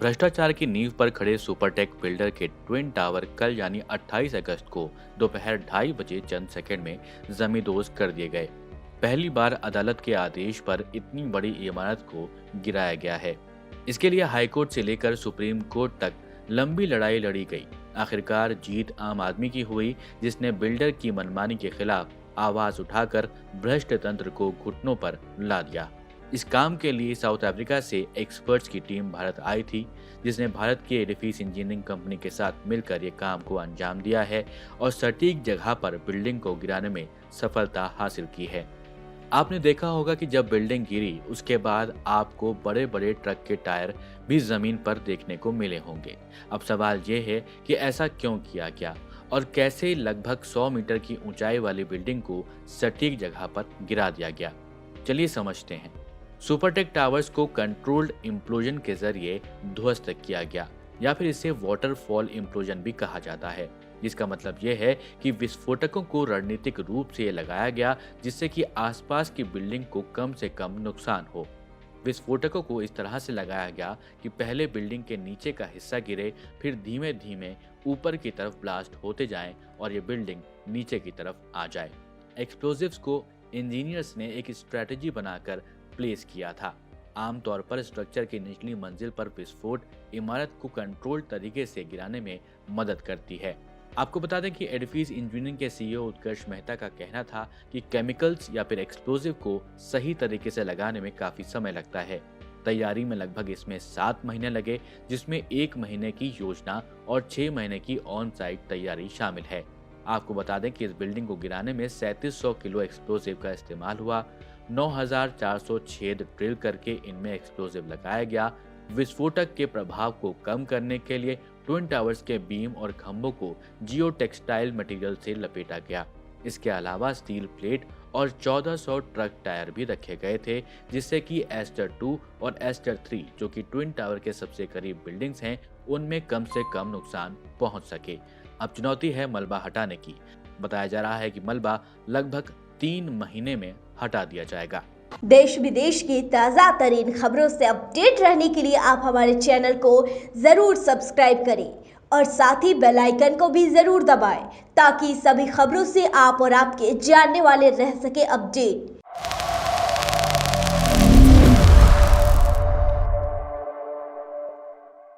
भ्रष्टाचार की नींव पर खड़े सुपरटेक बिल्डर के ट्विन टावर कल यानी 28 अगस्त को दोपहर 2:30 बजे चंद सेकंड में जमींदोज कर दिए गए। पहली बार अदालत के आदेश पर इतनी बड़ी इमारत को गिराया गया है। इसके लिए हाईकोर्ट से लेकर सुप्रीम कोर्ट तक लंबी लड़ाई लड़ी गई। आखिरकार जीत आम आदमी की हुई, जिसने बिल्डर की मनमानी के खिलाफ आवाज उठाकर भ्रष्ट तंत्र को घुटनों पर ला दिया। इस काम के लिए साउथ अफ्रीका से एक्सपर्ट्स की टीम भारत आई थी, जिसने भारत की एडिफिस इंजीनियरिंग कंपनी के साथ मिलकर ये काम को अंजाम दिया है और सटीक जगह पर बिल्डिंग को गिराने में सफलता हासिल की है। आपने देखा होगा कि जब बिल्डिंग गिरी उसके बाद आपको बड़े बड़े ट्रक के टायर भी जमीन पर देखने को मिले होंगे। अब सवाल ये है कि ऐसा क्यों किया गया और कैसे लगभग 100 मीटर की ऊंचाई वाली बिल्डिंग को सटीक जगह पर गिरा दिया गया। चलिए समझते हैं। सुपरटेक टावर्स को कंट्रोल्ड इम्प्लोजन के जरिए ध्वस्त किया गया, या फिर इसे वाटरफॉल इम्प्लोजन भी कहा जाता है, जिसका मतलब यह है कि विस्फोटकों को रणनीतिक रूप से लगाया गया जिससे कि आसपास की बिल्डिंग को कम से कम नुकसान हो। विस्फोटकों को इस तरह से लगाया गया कि पहले बिल्डिंग के नीचे का हिस्सा गिरे, फिर धीमे धीमे ऊपर की तरफ ब्लास्ट होते जाएं और ये बिल्डिंग नीचे की तरफ आ जाए। एक्सप्लोजिव्स को इंजीनियर्स ने एक स्ट्रेटजी बनाकर प्लेस किया था। आमतौर पर स्ट्रक्चर की निचली मंजिल पर विस्फोट इमारत को कंट्रोल्ड तरीके से गिराने में मदद करती है। आपको बता दें कि एडिफिस इंजीनियरिंग के सीईओ उत्कर्ष मेहता का कहना था कि केमिकल्स या फिर एक्सप्लोजिव को सही तरीके से लगाने में काफी समय लगता है। तैयारी में लगभग इसमें 7 महीने लगे, जिसमें 1 महीने की योजना और 6 महीने की ऑन साइट तैयारी शामिल है। आपको बता दें कि इस बिल्डिंग को गिराने में 3700 किलो एक्सप्लोजिव का इस्तेमाल हुआ। 9400 छेद ड्रिल करके इनमें एक्सप्लोजिव लगाया गया। विस्फोटक के प्रभाव को कम करने के लिए ट्विन टावर्स के बीम और खंभों को जियो टेक्सटाइल मटेरियल से लपेटा गया। इसके अलावा स्टील प्लेट और 1400 ट्रक टायर भी रखे गए थे, जिससे कि एस्टर 2 और एस्टर 3 जो कि ट्विन टावर के सबसे करीब बिल्डिंग्स हैं, उनमें कम से कम नुकसान पहुंच सके। अब चुनौती है मलबा हटाने की। बताया जा रहा है कि मलबा लगभग 3 महीने में हटा दिया जाएगा। देश विदेश की ताज़ा तरीन खबरों से अपडेट रहने के लिए आप हमारे चैनल को जरूर सब्सक्राइब करें और साथ ही बेल आइकन को भी जरूर दबाएं, ताकि सभी खबरों से आप और आपके जानने वाले रह सके अपडेट।